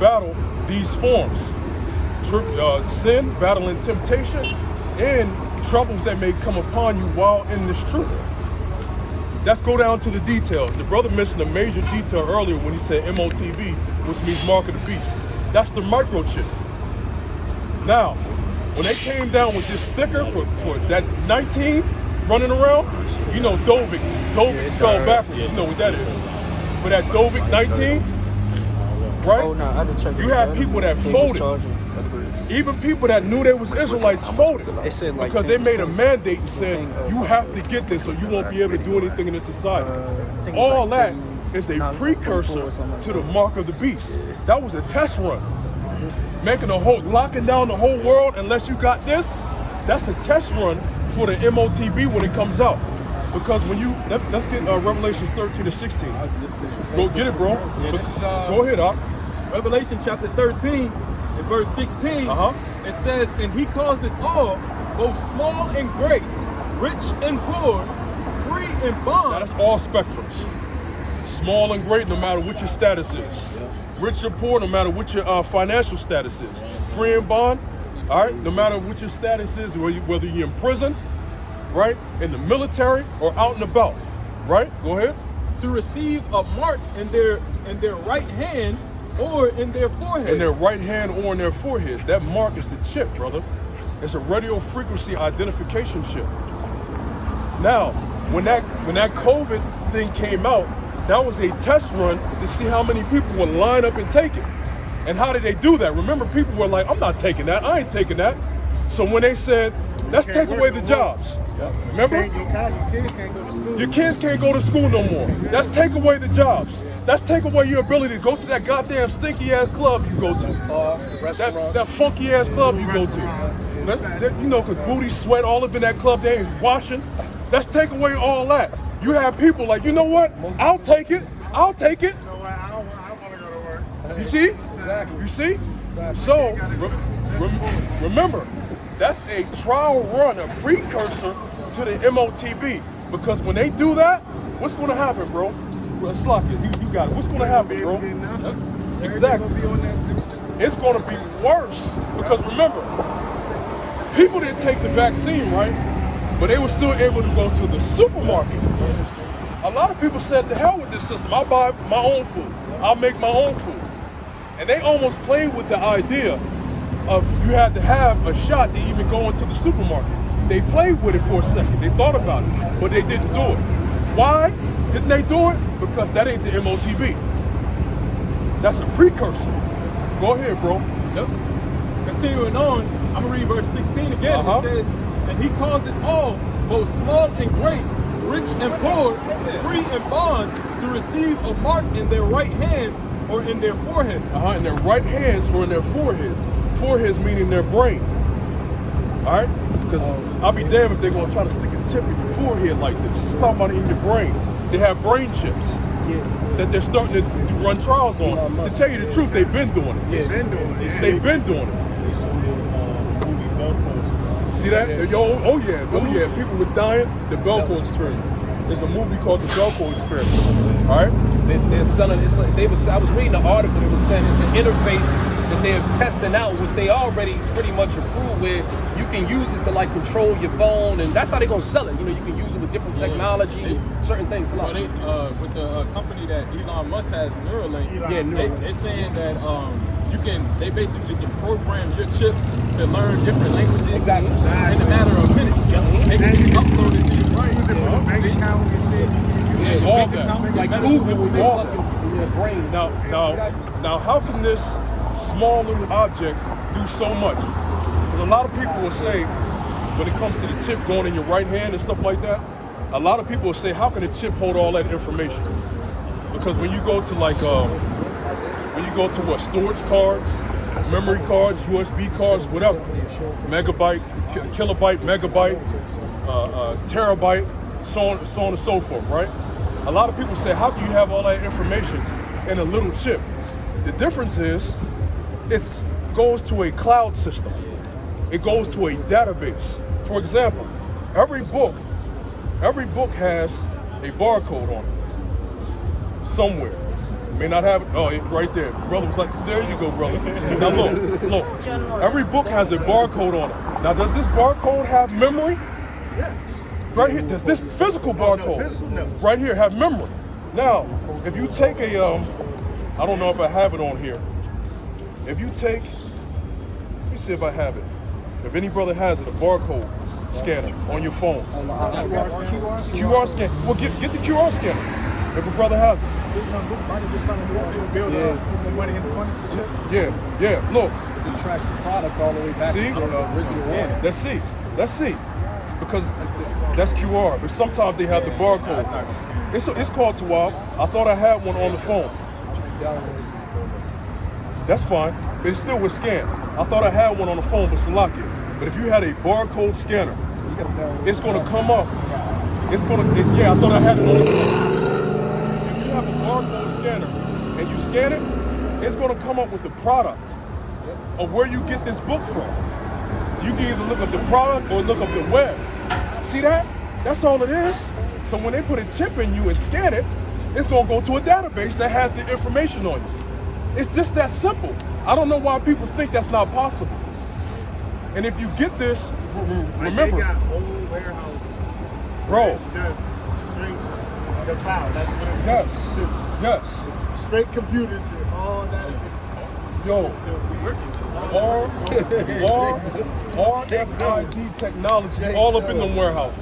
battle these forms. Sin, battling temptation, and troubles that may come upon you while in this truth. Let's go down to the details. The brother mentioned a major detail earlier when he said MOTB, which means mark of the beast. That's the microchip. Now, when they came down with this sticker for that 19 running around, you know Dovik spelled backwards, you know what that is. For that Dovik 19, right? Oh, no, I had to check you had people that folded. Even people that knew they was Israelites folded because they made a mandate and said, you have to get this or you won't be able to do anything in this society. All that is a precursor to the mark of the beast. That was a test run. Locking down the whole world unless you got this, that's a test run for the MOTB when it comes out. Because when you, let's get Revelations 13 to 16. Go get it, bro. Go ahead, Doc. Revelation chapter 13. In verse 16, it says, and he calls it all, both small and great, rich and poor, free and bond. Now that's all spectrums. Small and great, no matter what your status is. Rich or poor, no matter what your financial status is. Free and bond, all right, no matter what your status is, whether you're in prison, right, in the military, or out and about, right? Go ahead. To receive a mark in their right hand, or in their forehead. In their right hand or in their foreheads. That mark is the chip, brother. It's a radio frequency identification chip. Now, when that COVID thing came out, that was a test run to see how many people would line up and take it. And how did they do that? Remember, people were like, I'm not taking that. I ain't taking that. So when they said, let's take away the jobs. Remember? Your kids can't go to school no more. Let's take away the jobs. Let's take away your ability to go to that goddamn stinky ass club you go to. That funky ass club you go to. You know, because booty, sweat, all up in that club, they ain't washing. Let's take away all that. You have people like, you know what? I'll take it. I'll take it. I want to go to work. You see? Exactly. You see? So, remember, that's a trial run, a precursor to the MOTB. Because when they do that, what's going to happen, bro? Slock it, you got it. What's going to happen, bro? Exactly. It's going to be worse. Because remember, people didn't take the vaccine, right? But they were still able to go to the supermarket. A lot of people said, to hell with this system. I'll buy my own food. I'll make my own food. And they almost played with the idea of you had to have a shot to even go into the supermarket. They played with it for a second. They thought about it, but they didn't do it. Why didn't they do it? Because that ain't the MOTB. That's a precursor. Go ahead, bro. Yep. Continuing on, I'm going to read verse 16 again. It says, and he calls it all, both small and great, rich and poor, free and bond, to receive a mark in their right hands or in their forehead. In their right hands or in their foreheads. Foreheads meaning their brain. All right? Because I'll be damned if they're going to try to stick a chip in your forehead like this. It's talking about in your brain. They have brain chips that they're starting to run trials on. To tell you the truth, they've been doing it. They've been doing it. See that? Oh yeah. People were dying. The Belko experiment. There's a movie called The Belko Experiment. All right? They're selling. I was reading an article that was saying it's an interface that they're testing out, which they already pretty much approved, where you can use it to like control your phone, and that's how they're gonna sell it. You know, you can use it with different technology, certain things. Well, with the company that Elon Musk has, Neuralink, they're saying that they basically can program your chip to learn different languages in a matter of minutes. They can just upload it to your brain. All that. Like Google, when you're fucking your brain. Now, how can this small little object do so much? Because a lot of people will say, when it comes to the chip going in your right hand and stuff like that, a lot of people will say, how can a chip hold all that information? Because when you go to like, storage cards, memory cards, USB cards, whatever, megabyte, kilobyte, megabyte, terabyte, so on and so forth, right? A lot of people say, how can you have all that information in a little chip? The difference is, it goes to a cloud system. It goes to a database. For example, every book has a barcode on it somewhere. May not have it. Oh, right there. Brother was like, there you go, brother. Now look. Every book has a barcode on it. Now, does this barcode have memory? Yeah. Right here, does this physical barcode right here have memory? Now, if you take a, I don't know if I have it on here. If you take, let me see if I have it. If any brother has it, a barcode scanner on your phone. QR scan. Well, get the QR scanner if a brother has it. Yeah. Look. It tracks the product all the way back See? to the original one. Let's see. Because that's QR, but sometimes they have the barcode. It's called Tawab. I thought I had one on the phone. That's fine, but it still would scan. I thought I had one on the phone with Salakia. But if you had a barcode scanner, it's gonna come up. Yeah, I thought I had it on the phone. If you have a barcode scanner and you scan it, it's gonna come up with the product of where you get this book from. You can either look up the product or look up the web. See that? That's all it is. So when they put a chip in you and scan it, it's gonna go to a database that has the information on you. It's just that simple. I don't know why people think that's not possible. And if you get this, remember, they got whole warehouses. bro. It's just straight the cloud. That's what it's Yes. Straight computers and all that. Yo, RFID technology all up in them warehouses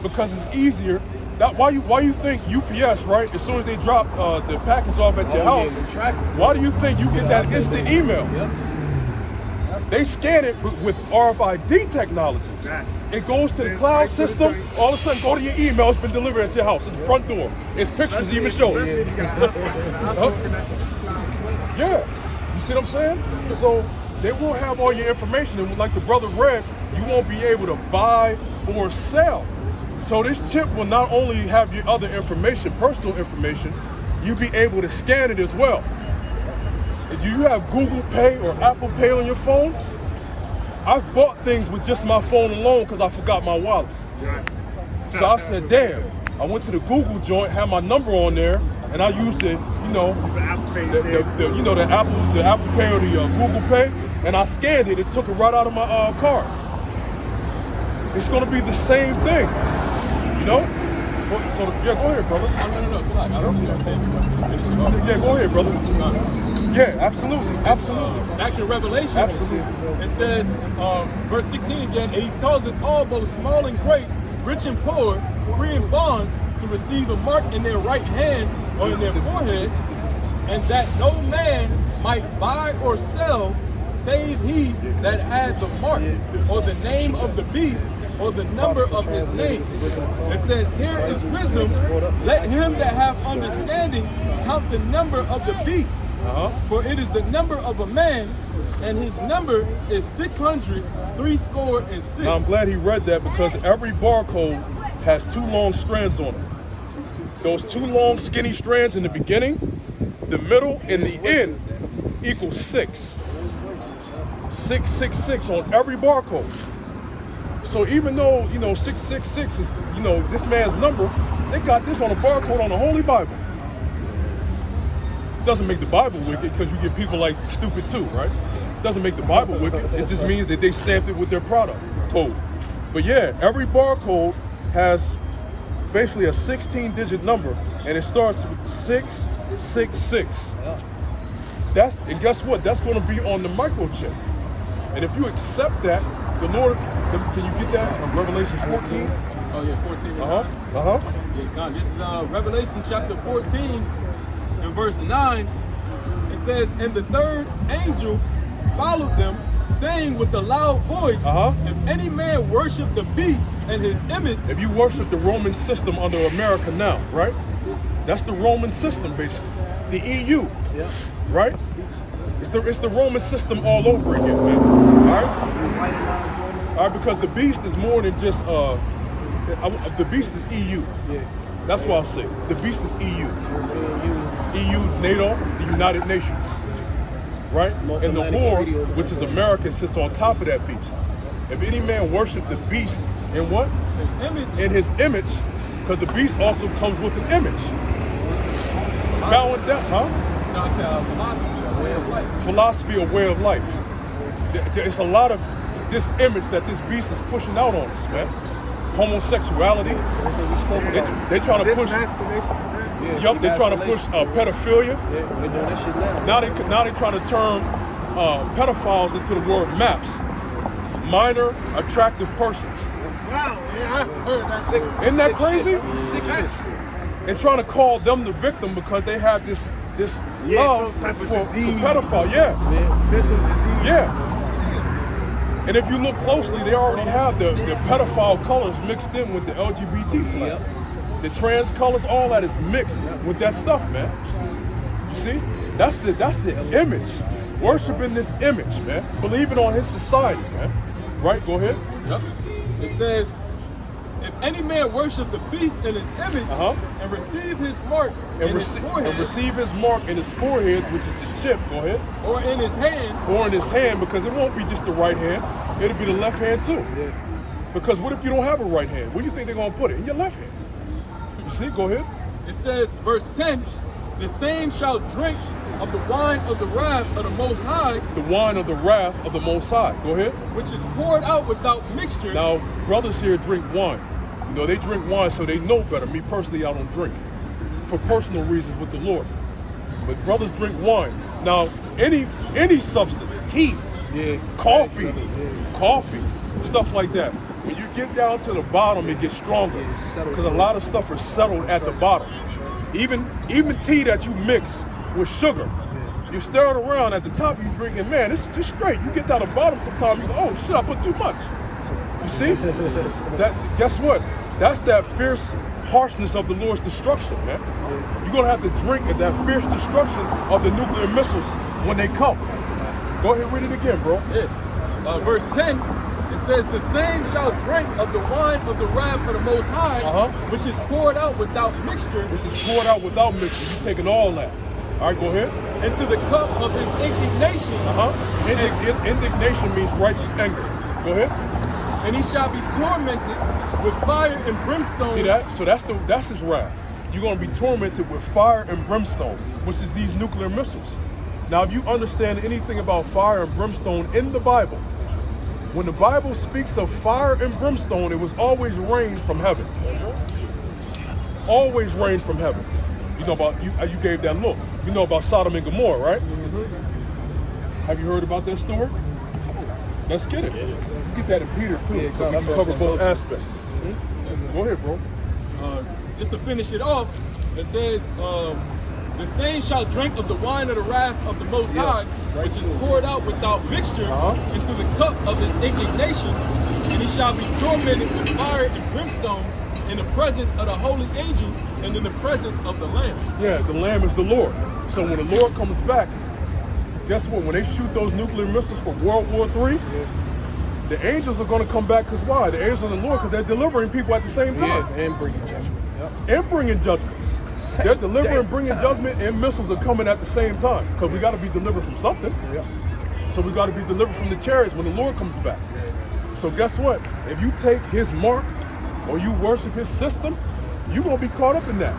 because it's easier. Why you think UPS, right? As soon as they drop the package off at your house, why do you think you get that instant email? They scan it with RFID technology. It goes to the cloud system. All of a sudden, go to your email. It's been delivered at your house at the front door. It's pictures even show it. Yeah. You see what I'm saying? So they will have all your information, and like the brother read, you won't be able to buy or sell. So this chip will not only have your other information, personal information, you'll be able to scan it as well. If you have Google Pay or Apple Pay on your phone, I've bought things with just my phone alone because I forgot my wallet. So I said, damn. I went to the Google joint, had my number on there, and I used it, the Apple Pay or the Google Pay, and I scanned it. It took it right out of my card. It's gonna be the same thing, So yeah, go ahead, brother. No. So like, I don't see what I'm saying. Finish it off. Yeah, go ahead, brother. Yeah, absolutely. Back in Revelation, Absolutely. it says, verse 16 again, and he calls it all both small and great, rich and poor, free and bond, to receive a mark in their right hand or in their forehead, and that no man might buy or sell save he that had the mark or the name of the beast or the number of his name. It says, here is wisdom. Let him that have understanding count the number of the beast. For it is the number of a man, and his number is 666. Now I'm glad he read that because every barcode has two long strands on it. Those two long skinny strands in the beginning, the middle, and the end equals 6. 666 on every barcode. So even though 666 is this man's number, they got this on a barcode on the Holy Bible. Doesn't make the Bible wicked because you get people like stupid too, right? Doesn't make the Bible wicked. It just means that they stamped it with their product code. But yeah, every barcode has basically a 16-digit number, and it starts with 666. And guess what? That's going to be on the microchip. And if you accept that, the Lord, can you get that from Revelation 14? Oh yeah, 14. Yeah, God, this is Revelation chapter 14 and verse 9. It says, and the third angel followed them, saying with a loud voice, if any man worship the beast and his image. If you worship the Roman system under America now, right? That's the Roman system, basically. The EU, right? It's the Roman system all over again, man. All right, because the beast is more than just the beast is EU. That's what I'll say. The beast is EU. EU, NATO, the United Nations, right? And the Lord, which is America, sits on top of that beast. If any man worship the beast in what? His image. In his image, because the beast also comes with an image. bowing down, huh? No, I said philosophy, a way of life. Philosophy or way of life. There's a lot of this image that this beast is pushing out on us, man. Homosexuality. They trying to push. Yup, they're trying to push pedophilia. Yeah, they're doing that shit now. Now they trying to turn pedophiles into the word MAPS, minor attractive persons. Wow, yeah, I heard that. Sick, Isn't that sick crazy? shit. Sick shit. And trying to call them the victim because they have this love some type for of disease. pedophile. Yeah, Mental disease. yeah. And if you look closely, they already have the pedophile colors mixed in with the LGBT flag. The trans colors, all that is mixed with that stuff, man. You see? That's the image. Worshiping this image, man. Believing on his society, man. Right? Go ahead. Yep. It says, if any man worship the beast in his image and receive his mark in his forehead, And receive his mark in his forehead, which is the chip. Go ahead. or in his hand, Or in his hand, because it won't be just the right hand. It'll be the left hand too. Yeah. Because what if you don't have a right hand? Where do you think they're gonna put it? In your left hand. You see? Go ahead. it says, verse 10, the same shall drink of the wine of the wrath of the Most High, The wine of the wrath of the Most High. Go ahead. which is poured out without mixture. Now, brothers here drink wine. You know, they drink wine so they know better. Me personally, I don't drink for personal reasons with the Lord. But brothers drink wine. Now, any substance, tea, coffee, stuff like that. When you get down to the bottom, it gets stronger because a lot of stuff is settled at the bottom. Even tea that you mix with sugar, you stir it around at the top. You drinking, man, it's just straight. You get down the bottom, sometimes you go, oh shit, I put too much. You see? Guess what? That's that fierce harshness of the Lord's destruction, man. You're gonna have to drink at that fierce destruction of the nuclear missiles when they come. Go ahead, read it again, bro. Verse 10, it says, the same shall drink of the wine of the wrath of the Most High, which is poured out without mixture, This is poured out without mixing. You're taking all that. All right, go ahead. into the cup of his indignation, Indignation means righteous anger. Go ahead. and he shall be tormented with fire and brimstone. See that? So that's his wrath. You're gonna be tormented with fire and brimstone, which is these nuclear missiles. Now, if you understand anything about fire and brimstone in the Bible, when the Bible speaks of fire and brimstone, it was always rain from heaven. Always rain from heaven. You know about you gave that look. You know about Sodom and Gomorrah, right? Have you heard about that story? Let's get it. Get that in Peter too. Yeah, So we can cover both aspects. Go ahead, bro. Just to finish it off, it says, the same shall drink of the wine of the wrath of the Most High, which is poured out without mixture into the cup of his indignation, and he shall be tormented with fire and brimstone in the presence of the holy angels and in the presence of the Lamb. Yeah, the Lamb is the Lord. So when the Lord comes back, guess what? When they shoot those nuclear missiles for World War III, the angels are going to come back because why? The angels of the Lord, because they're delivering people at the same time. Yeah, and bringing judgment. Yep. And bringing judgments. They're delivering, bringing judgment, and missiles are coming at the same time because we got to be delivered from something. Yep. So we got to be delivered from the chariots when the Lord comes back. So guess what? If you take his mark or you worship his system, you're going to be caught up in that.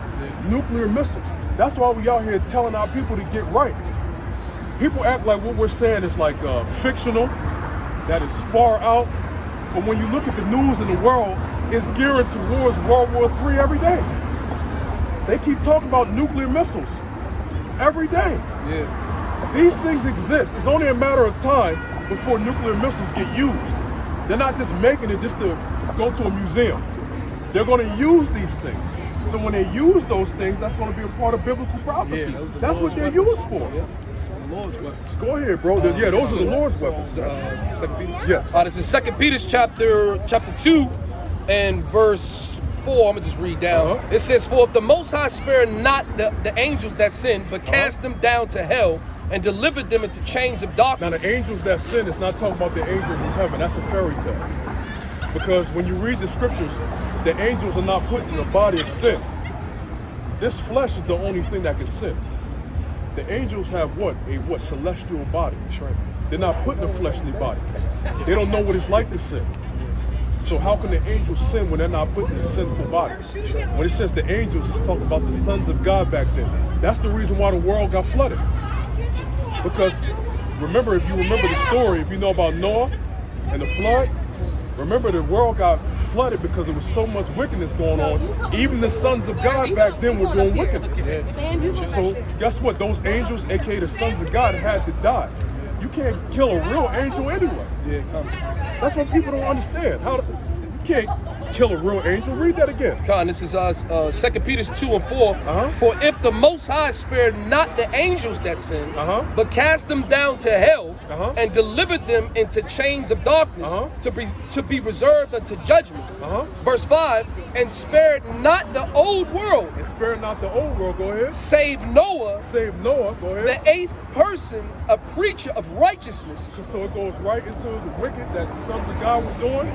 Nuclear missiles. That's why we out here telling our people to get right. People act like what we're saying is like fictional, that is far out. But when you look at the news in the world, it's gearing towards World War III every day. They keep talking about nuclear missiles every day. Yeah. These things exist. It's only a matter of time before nuclear missiles get used. They're not just making it just to go to a museum. They're going to use these things. So when they use those things, that's going to be a part of biblical prophecy. That's what they're used for. Yeah. The Lord's weapons. Go ahead, bro. Yeah, those are the Lord's weapons. 2 Peter? Yes. This is 2 Peter chapter 2 and verse 4. I'm going to just read down. It says, for if the Most High spare not the angels that sin, but cast them down to hell and delivered them into chains of darkness. Now, the angels that sin, it's not talking about the angels in heaven. That's a fairy tale. Because when you read the scriptures, the angels are not put in the body of sin. This flesh is the only thing that can sin. The angels have what? A celestial body. They're not put in a fleshly body. They don't know what it's like to sin. So how can the angels sin when they're not put in the sinful bodies? When it says the angels, it's talking about the sons of God back then. That's the reason why the world got flooded. Because remember, if you remember the story, if you know about Noah and the flood, remember the world got flooded because there was so much wickedness going on. Even the sons of God back then were doing wickedness. So guess what? Those angels, aka the sons of God, had to die. You can't kill a real angel anyway. That's what people don't understand. You can't kill a real angel. Read that again. Con, this is 2 Peter 2 and 4. For if the Most High spared not the angels that sinned, but cast them down to hell and delivered them into chains of darkness to be reserved unto judgment. Verse 5, and spared not the old world. And spared not the old world. Go ahead. Save Noah. Save Noah. Go ahead. The eighth person, a preacher of righteousness. So it goes right into the wicked that the sons of God were doing,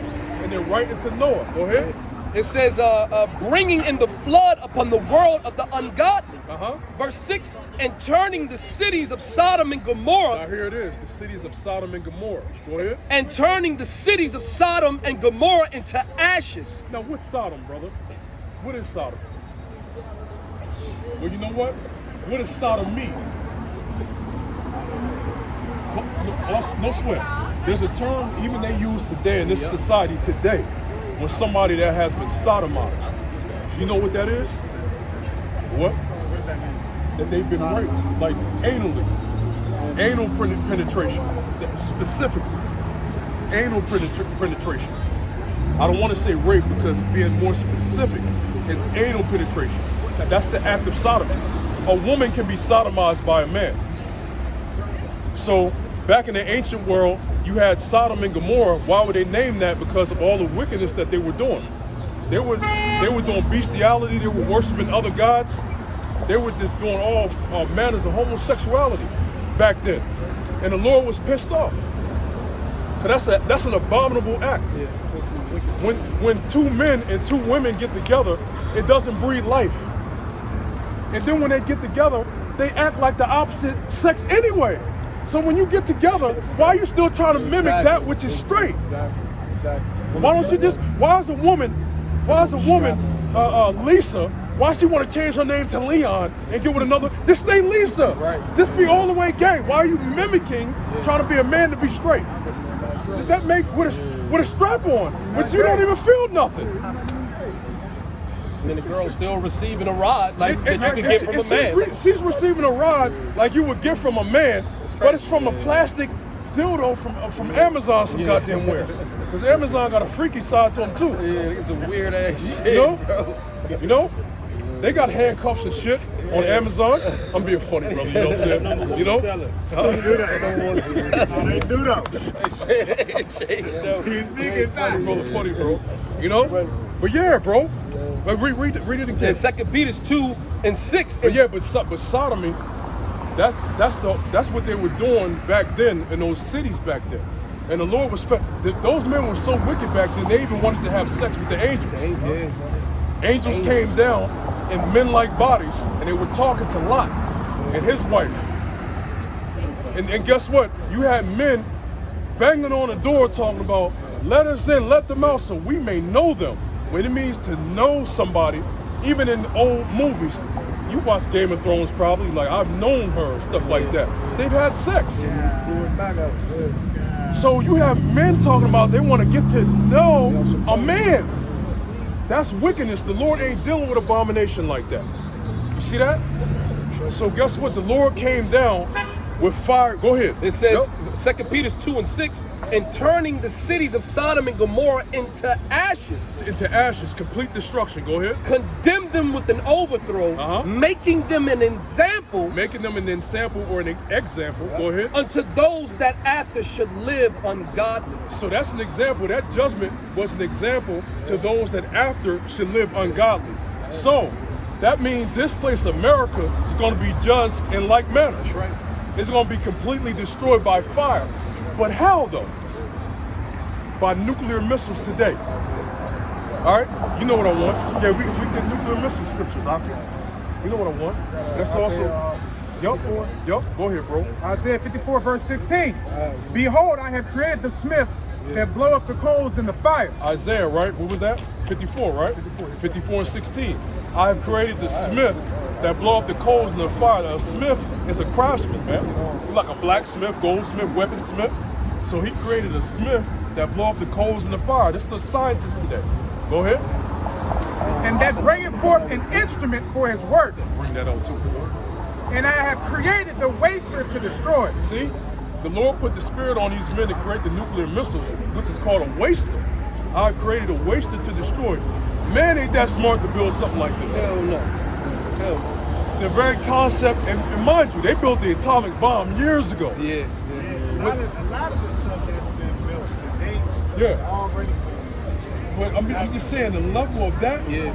and then right into Noah. Go ahead. It says, bringing in the flood upon the world of the ungodly. Verse 6, and turning the cities of Sodom and Gomorrah. Now here it is, the cities of Sodom and Gomorrah. Go ahead. And turning the cities of Sodom and Gomorrah into ashes. Now what's Sodom, brother? What is Sodom? Well, you know what? What does Sodom mean? No sweat. There's a term even they use today in this society today when somebody that has been sodomized. You know what that is? What? That they've been raped, like anally. Anal penetration, specifically. Anal penetration. I don't want to say rape because being more specific is anal penetration. That's the act of sodomy. A woman can be sodomized by a man. So back in the ancient world, you had Sodom and Gomorrah. Why would they name that? Because of all the wickedness that they were doing. They were doing bestiality. They were worshiping other gods. They were just doing all manners of homosexuality back then. And the Lord was pissed off. Because that's an abominable act. When two men and two women get together, it doesn't breed life. And then when they get together, they act like the opposite sex anyway. So when you get together, why are you still trying to mimic that which is straight? Exactly. Why don't you just, why is a woman, Lisa, why she want to change her name to Leon and get with another, just stay Lisa. Right. Just be all the way gay. Why are you mimicking, trying to be a man to be straight? Does that make, with a strap on, which you don't even feel nothing. And then the girl's still receiving a rod like that you can get from a man. She's receiving a rod like you would get from a man, but it's from a plastic dildo from Amazon some goddamn where. Because Amazon got a freaky side to them too. Yeah, it's a weird ass shit, You know? bro. You know? They got handcuffs and shit on Amazon. I'm being funny, brother. You know what I'm saying? You know? Don't do that. Don't do that. He's big and fat. Brother, funny, bro. You know? But yeah, bro. Like, read it again. And 2 Peter 2 and 6. But yeah, but sodomy, that's what they were doing back then in those cities back then. And the Lord was those men were so wicked back then. They even wanted to have sex with the angels. Angels came down in men-like bodies, and they were talking to Lot and his wife. And guess what? You had men banging on the door talking about, let us in, let them out, so we may know them. What it means to know somebody, even in old movies. You watch Game of Thrones probably, like I've known her, stuff like that. They've had sex. So you have men talking about they want to get to know a man. That's wickedness. The Lord ain't dealing with abomination like that. You see that? So guess what? The Lord came down with fire. Go ahead. It says, 2 Peter 2 and 6, and turning the cities of Sodom and Gomorrah into ashes. Into ashes, complete destruction. Go ahead. Condemn them with an overthrow, making them an example. Making them an example or an example. Go ahead. Unto those that after should live ungodly. So that's an example. That judgment was an example to those that after should live ungodly. So that means this place, America, is going to be judged in like manner. That's right. It's going to be completely destroyed by fire. But how though? By nuclear missiles today. All right? You know what I want. Yeah, we get nuclear missile scriptures. You know what I want. That's also... Yup. Go ahead, bro. Isaiah 54 verse 16. Behold, I have created the smith that bloweth the coals in the fire. Isaiah, right? What was that? 54, right? 54 and 16. I have created the smith that blow up the coals in the fire. A smith is a craftsman, man. He's like a blacksmith, goldsmith, weaponsmith. So he created a smith that blow up the coals in the fire. This is the scientist today. Go ahead. And that bringeth forth an instrument for his work. Bring that on too. And I have created the waster to destroy. See, the Lord put the spirit on these men to create the nuclear missiles, which is called a waster. I created a waster to destroy. Man ain't that smart to build something like this. Hell no. Hell no. The very concept, and mind you, they built the atomic bomb years ago. Yeah. A lot of the stuff that's been built today Yeah. already. But I mean, I'm just saying the level of that. Yeah.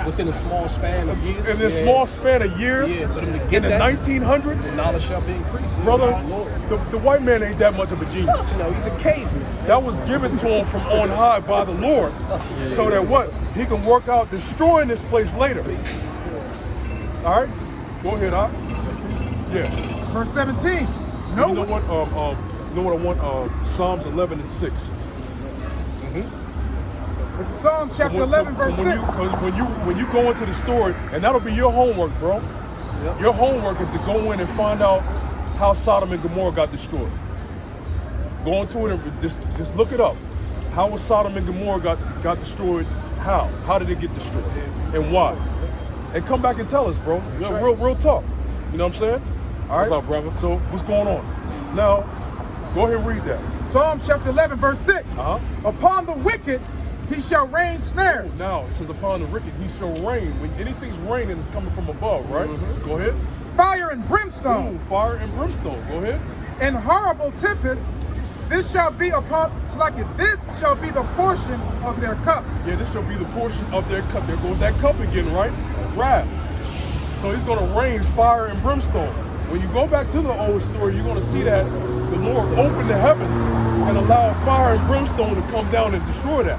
Within a small span of years. In a small span of years, Yeah, for them to get in the that, 1900s, the knowledge shall be increased. brother, Lord. the white man ain't that much of a genius. You know, he's a caveman. That was given to him from on high by the Lord, so that what? He can work out destroying this place later. All right? Go ahead, Doc. Yeah. Verse 17. You know what? You know what I want? Psalms 11 and 6. It's Psalm chapter 11, verse 6. When you go into the story, and that'll be your homework, bro. Yep. Your homework is to go in and find out how Sodom and Gomorrah got destroyed. Go into it and just look it up. How was Sodom and Gomorrah got destroyed? How? How did it get destroyed? And why? And come back and tell us, bro. Real talk. You know what I'm saying? All right. What's up, brother? So what's going on? Now, go ahead and read that. Psalm chapter 11, verse 6. Upon the wicked he shall rain snares. Now, it says upon the wicked he shall rain. When anything's raining, it's coming from above, right? Go ahead. Fire and brimstone. Ooh, fire and brimstone. Go ahead. And horrible tempest. This shall be upon, this shall be the portion of their cup. Yeah, this shall be the portion of their cup. There goes that cup again, right? Wrath. So he's going to rain fire and brimstone. When you go back to the old story, you're going to see that the Lord opened the heavens and allowed fire and brimstone to come down and destroy that.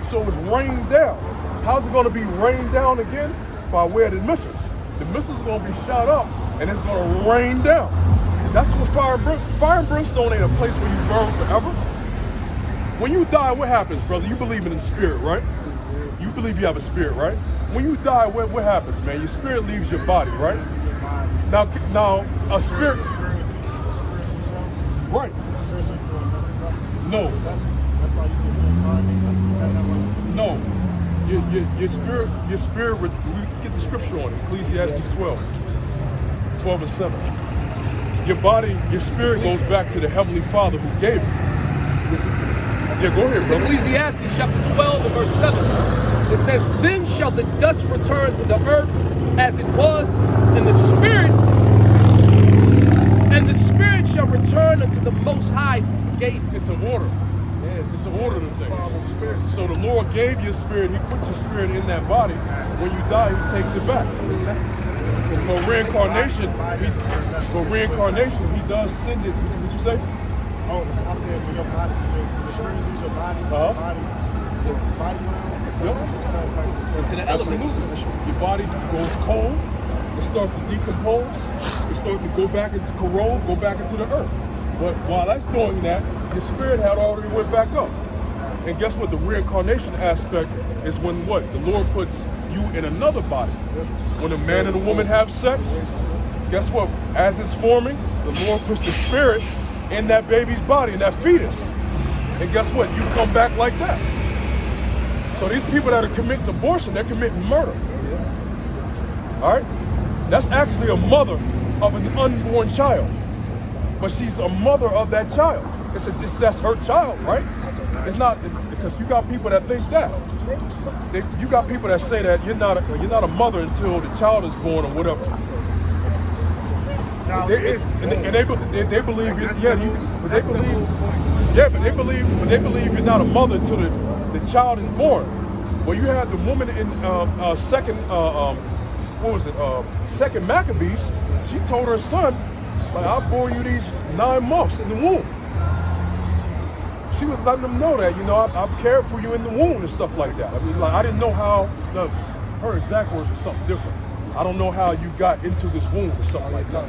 So it's rained down. How's it going to be rained down again? By way of the missiles. The missiles are going to be shot up and it's going to rain down. That's what fire and brimstone ain't a place where you burn forever. When you die, what happens, brother? You believe in the spirit, right? You believe you have a spirit, right? When you die, what happens, man? Your spirit leaves your body, right? Now a spirit, right? No. No. Your spirit. We can get the scripture on it. Ecclesiastes 12 and 7. Your body, your spirit goes back to the Heavenly Father who gave it. Yeah, go ahead, It's brother. Ecclesiastes chapter 12 and verse 7. It says, then shall the dust return to the earth as it was, and the spirit shall return unto the Most High who gave it. It's an order. It's an order to things. So the Lord gave you a spirit. He put your spirit in that body. When you die, He takes it back. For reincarnation, He does send it. What you say? Oh, I said when your body, the spirit leaves your body, your body Into the elements. Absolutely. Your body goes cold. It starts to decompose. It starts to go back into corrode, go back into the earth. But while that's doing that, your spirit had already went back up. And guess what? The reincarnation aspect is when what? The Lord puts you in another body. When a man and a woman have sex, guess what? As it's forming, the Lord puts the spirit in that baby's body, in that fetus. And guess what? You come back like that. So these people that are committing abortion, they're committing murder. All right? That's actually a mother of an unborn child. But she's a mother of that child. That's her child, right? It's because you got people that think that. You got people that say that you're not a mother until the child is born or whatever. They believe but they believe you're not a mother until the child is born. Well, you had the woman in Second Maccabees. She told her son, like, I bore you these 9 months in the womb. She was letting them know that, I've cared for you in the womb and stuff like that. I mean, like, I didn't know how, her exact words were something different. I don't know how you got into this womb or something like that.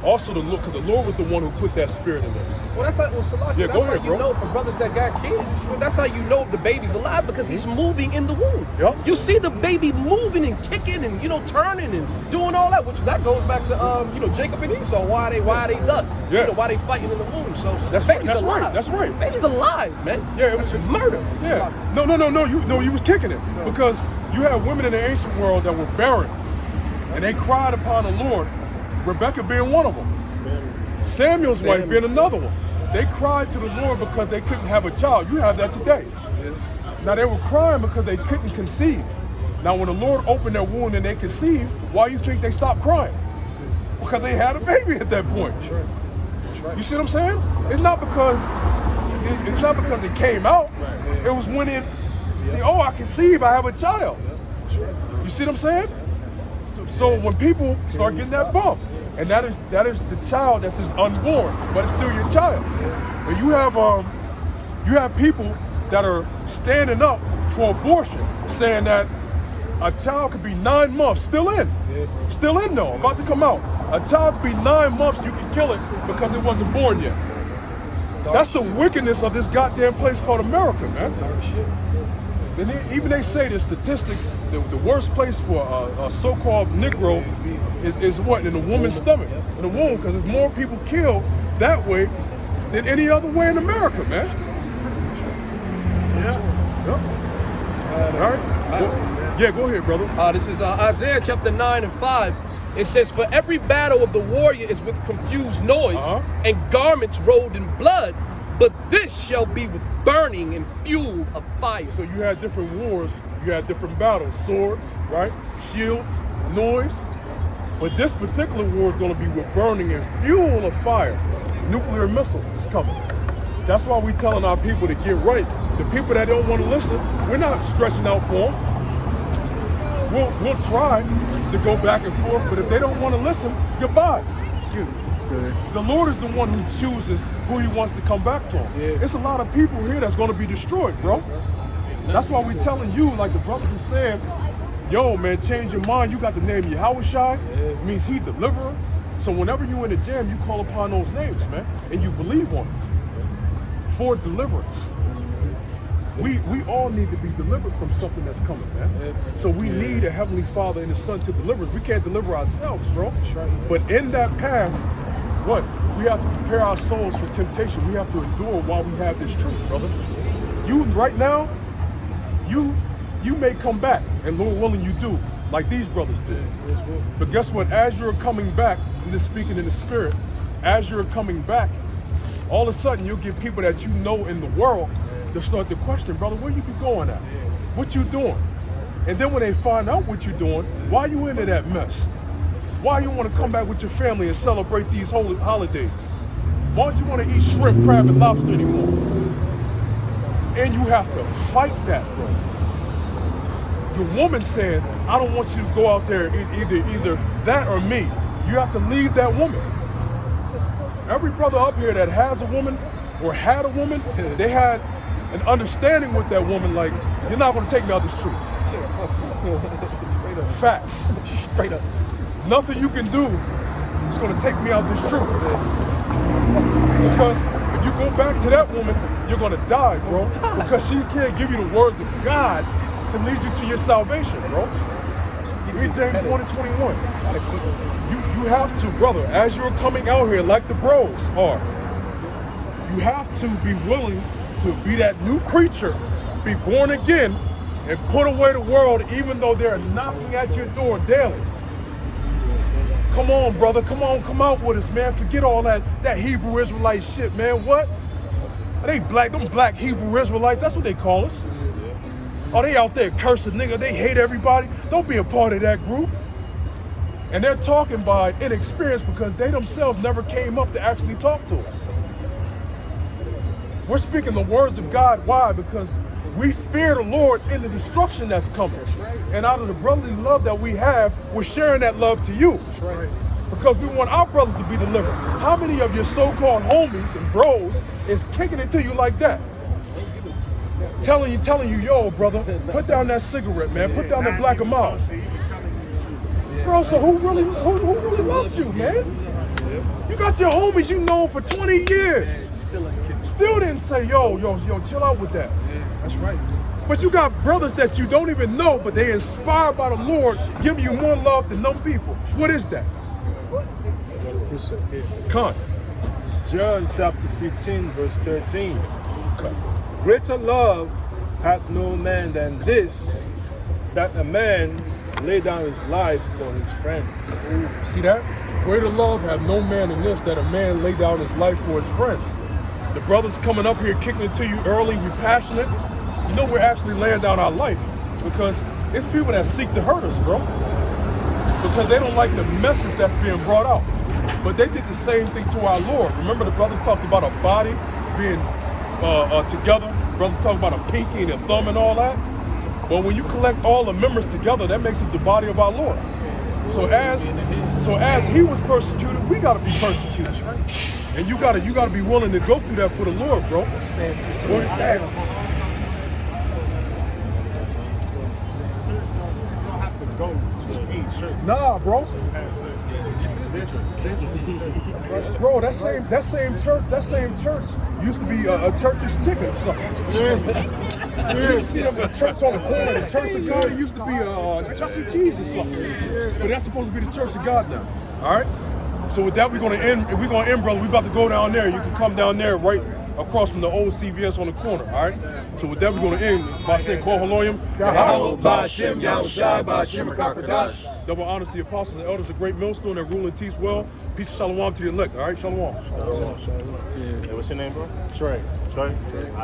Also, because the Lord was the one who put that spirit in there. Well, that's how, Salaki, Yeah, that's go how ahead, you bro. know for brothers that got kids. That's how you know if the baby's alive because he's moving in the womb. Yep. You see the baby moving and kicking and turning and doing all that, which that goes back to Jacob and Esau. Why they thus? Yeah. Why they fighting in the womb? So That's baby's right, that's alive. right, that's right. Baby's alive, man. Yeah, it That's was- murder. Yeah. No. You was kicking it because you had women in the ancient world that were barren, and they cried upon the Lord. Rebecca being one of them. Samuel's wife being another one. They cried to the Lord because they couldn't have a child. You have that today. Now they were crying because they couldn't conceive. Now when the Lord opened their womb and they conceived, why do you think they stopped crying? Because they had a baby at that point. You see what I'm saying? It's not because it came out. It was when I conceive, I have a child. You see what I'm saying? So when people start getting that bump, and that is the child that's just unborn, but it's still your child. And you have people that are standing up for abortion, saying that a child could be 9 months, still in though, about to come out. A child could be 9 months, you can kill it because it wasn't born yet. That's the wickedness of this goddamn place called America, man. And even they say the statistic, the worst place for a so-called Negro is what? In a woman's stomach, in the womb, because there's more people killed that way than any other way in America, man. Yep. All right. Yeah, go ahead, brother. This is Isaiah chapter 9 and 5. It says, "For every battle of the warrior is with confused noise and garments rolled in blood, but this shall be with burning and fuel of fire." So you had different wars, you had different battles, swords, right? Shields, noise. But this particular war is going to be with burning and fuel of fire. Nuclear missile is coming. That's why we're telling our people to get right. The people that don't want to listen, we're not stretching out for them. We'll try to go back and forth, but if they don't want to listen, goodbye. Excuse me. It's good. The Lord is the one who chooses who he wants to come back to him. Yeah. It's a lot of people here that's going to be destroyed, bro. That's why we're telling you, like the brothers are saying, yo, man, change your mind. You got the name Yahushai. It means he deliverer. So whenever you in the jam, you call upon those names, man, and you believe on it for deliverance. We all need to be delivered from something that's coming, man. So we need a Heavenly Father and His Son to deliver us. We can't deliver ourselves, bro. But in that path, what? We have to prepare our souls for temptation. We have to endure while we have this truth, brother. You, right now, you may come back, and Lord willing you do, like these brothers did. But guess what? As you're coming back, I'm just speaking in the spirit, as you're coming back, all of a sudden you'll get people that you know in the world to start to question, brother, where you be going at? What you doing? And then when they find out what you're doing, why you into that mess? Why you want to come back with your family and celebrate these holy holidays? Why don't you want to eat shrimp, crab, and lobster anymore? And you have to fight that, bro. Your woman said, I don't want you to go out there either that or me. You have to leave that woman. Every brother up here that has a woman or had a woman, they had an understanding with that woman, like, you're not going to take me out this truth. Straight up. Facts. Straight up. Nothing you can do is going to take me out this truth. Because if you go back to that woman, you're going to die, bro. Because she can't give you the words of God to lead you to your salvation, bro. Read James 1:21. You have to, brother, as you're coming out here like the bros are, you have to be willing to be that new creature, be born again, and put away the world even though they're knocking at your door daily. Come on, brother, come on, come out with us, man. Forget all that Hebrew Israelite shit, man. What? They black, them black Hebrew Israelites, that's what they call us. Oh, they out there cursing, nigga, they hate everybody. Don't be a part of that group. And they're talking by inexperience because they themselves never came up to actually talk to us. We're speaking the words of God. Why? Because we fear the Lord in the destruction that's coming. And out of the brotherly love that we have, we're sharing that love to you. Because we want our brothers to be delivered. How many of your so-called homies and bros is kicking it to you like that? Telling you, yo, brother, put down that cigarette, man. Put down that Black and Mild. Bro, so who really loves you, man? You got your homies you know for 20 years. Still ain't kidding. Still didn't say, yo, chill out with that. Yeah, that's right. But you got brothers that you don't even know, but they inspired by the Lord, giving you more love than them people. What is that? I got a precept here. Con. It's John chapter 15, verse 13. Okay. Greater love hath no man than this, that a man lay down his life for his friends. See that? Greater love have no man than this, that a man lay down his life for his friends. The brothers coming up here kicking it to you early, be passionate. You know we're actually laying down our life because it's people that seek to hurt us, bro. Because they don't like the message that's being brought out. But they did the same thing to our Lord. Remember the brothers talked about a body being together. Brothers talk about a pinky and a thumb and all that. But when you collect all the members together, that makes it the body of our Lord. So as he was persecuted, we gotta be persecuted. And you gotta be willing to go through that for the Lord, bro. What's that? You don't have to go to each church. Nah, bro. This is right. Bro, that same church used to be a church's ticket or something. You see them a church on the corner, the Church of God. It used to be Chuck E. Cheese or something. But that's supposed to be the Church of God now. All right. So with that, we're gonna end, brother. We're about to go down there. You can come down there right across from the old CVS on the corner. All right. So with that, we're gonna end by saying Kol Haloyim. Yahweh Ba'Shem Yahushai Ba'Shem Kakadash. Double honors to the apostles and elders of Great Millstone that rule and teach well. Peace and shalom to the elect. All right, shalom. Hey, what's your name, bro? Trey.